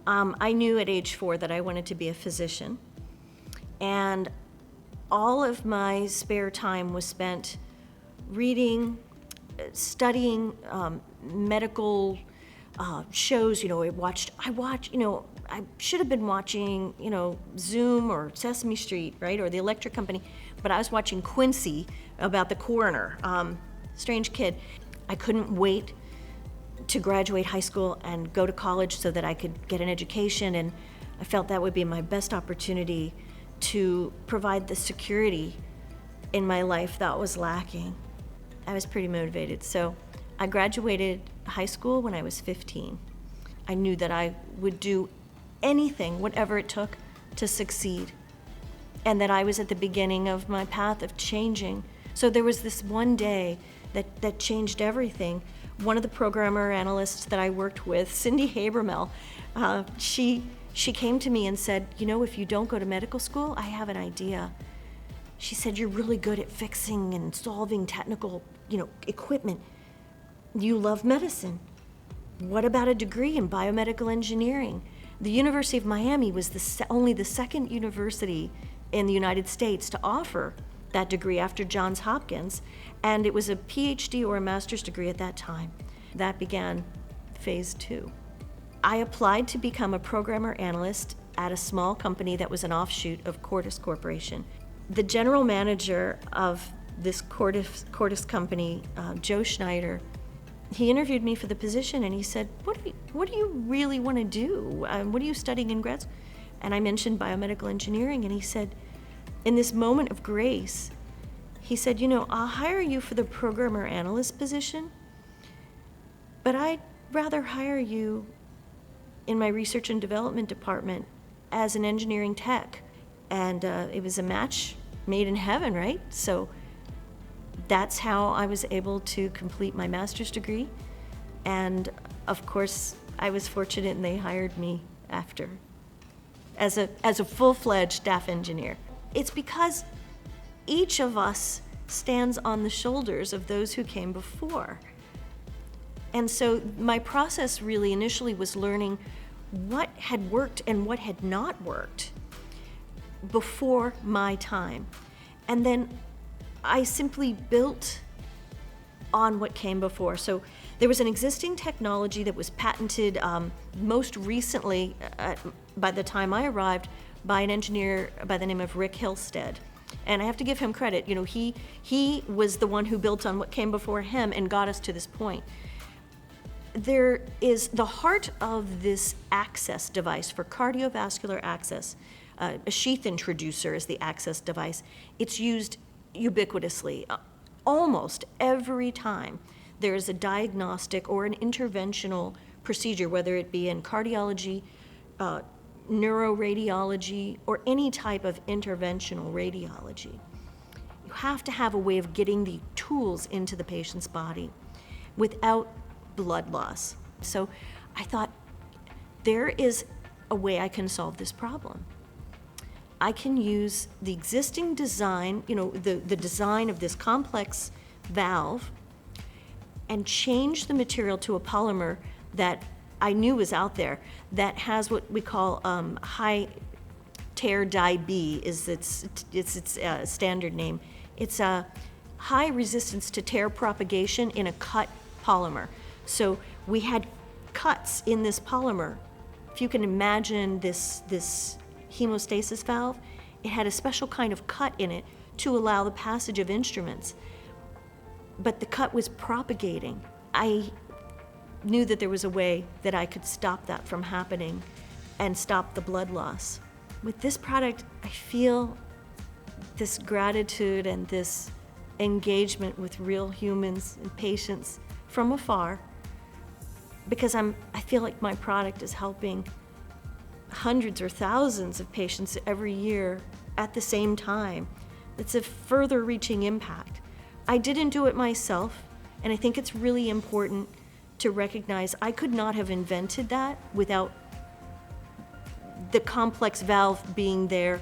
I knew at age 4 that I wanted to be a physician, and all of my spare time was spent reading, studying medical shows. I should have been watching, Zoom or Sesame Street, right, or the Electric Company, but I was watching Quincy about the coroner. Strange kid. I couldn't wait to graduate high school and go to college so that I could get an education, and I felt that would be my best opportunity to provide the security in my life that was lacking. I was pretty motivated. So I graduated high school when I was 15. I knew that I would do anything, whatever it took, to succeed, and that I was at the beginning of my path of changing. So there was this one day that changed everything. One of the programmer analysts that I worked with, Cindy Habermel, she came to me and said, if you don't go to medical school, I have an idea. She said, you're really good at fixing and solving technical, equipment. You love medicine. What about a degree in biomedical engineering? The University of Miami was only the second university in the United States to offer that degree after Johns Hopkins, and it was a PhD or a master's degree at that time. That began phase 2. I applied to become a programmer analyst at a small company that was an offshoot of Cordis Corporation. The general manager of this Cordis company, Joe Schneider, he interviewed me for the position, and he said, what do you really want to do? What are you studying in grad school? And I mentioned biomedical engineering, and he said, in this moment of grace, he said, I'll hire you for the programmer analyst position, but I'd rather hire you in my research and development department as an engineering tech. And it was a match made in heaven, right? So that's how I was able to complete my master's degree. And of course, I was fortunate and they hired me after as a full-fledged staff engineer. It's because each of us stands on the shoulders of those who came before. And so my process really initially was learning what had worked and what had not worked before my time. And then I simply built on what came before. So there was an existing technology that was patented most recently, by the time I arrived, by an engineer by the name of Rick Hillstead. And I have to give him credit. He was the one who built on what came before him and got us to this point. There is the heart of this access device for cardiovascular access. A sheath introducer is the access device. It's used ubiquitously. Almost every time there is a diagnostic or an interventional procedure, whether it be in cardiology, neuroradiology, or any type of interventional radiology. You have to have a way of getting the tools into the patient's body without blood loss. So I thought, there is a way I can solve this problem. I can use the existing design, the design of this complex valve, and change the material to a polymer that I knew was out there that has what we call high tear die B is its standard name. It's a high resistance to tear propagation in a cut polymer. So we had cuts in this polymer. If you can imagine this hemostasis valve, it had a special kind of cut in it to allow the passage of instruments. But the cut was propagating. I knew that there was a way that I could stop that from happening and stop the blood loss. With this product, I feel this gratitude and this engagement with real humans and patients from afar, because I feel like my product is helping hundreds or thousands of patients every year at the same time. It's a further reaching impact. I didn't do it myself, and I think it's really important to recognize I could not have invented that without the complex valve being there,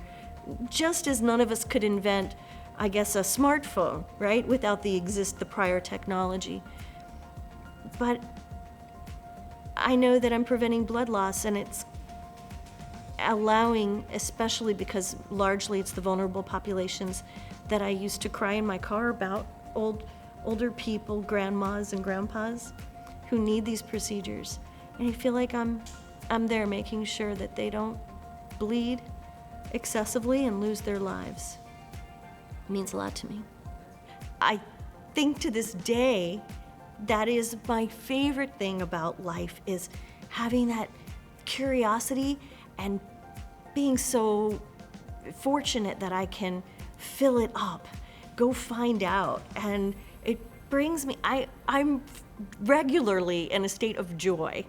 just as none of us could invent, I guess, a smartphone, right, without the prior technology. But I know that I'm preventing blood loss, and it's allowing, especially because largely it's the vulnerable populations that I used to cry in my car about, older people, grandmas and grandpas who need these procedures. And I feel like I'm there making sure that they don't bleed excessively and lose their lives. It means a lot to me. I think to this day, that is my favorite thing about life, is having that curiosity and being so fortunate that I can fill it up, go find out. And it brings me, I'm regularly in a state of joy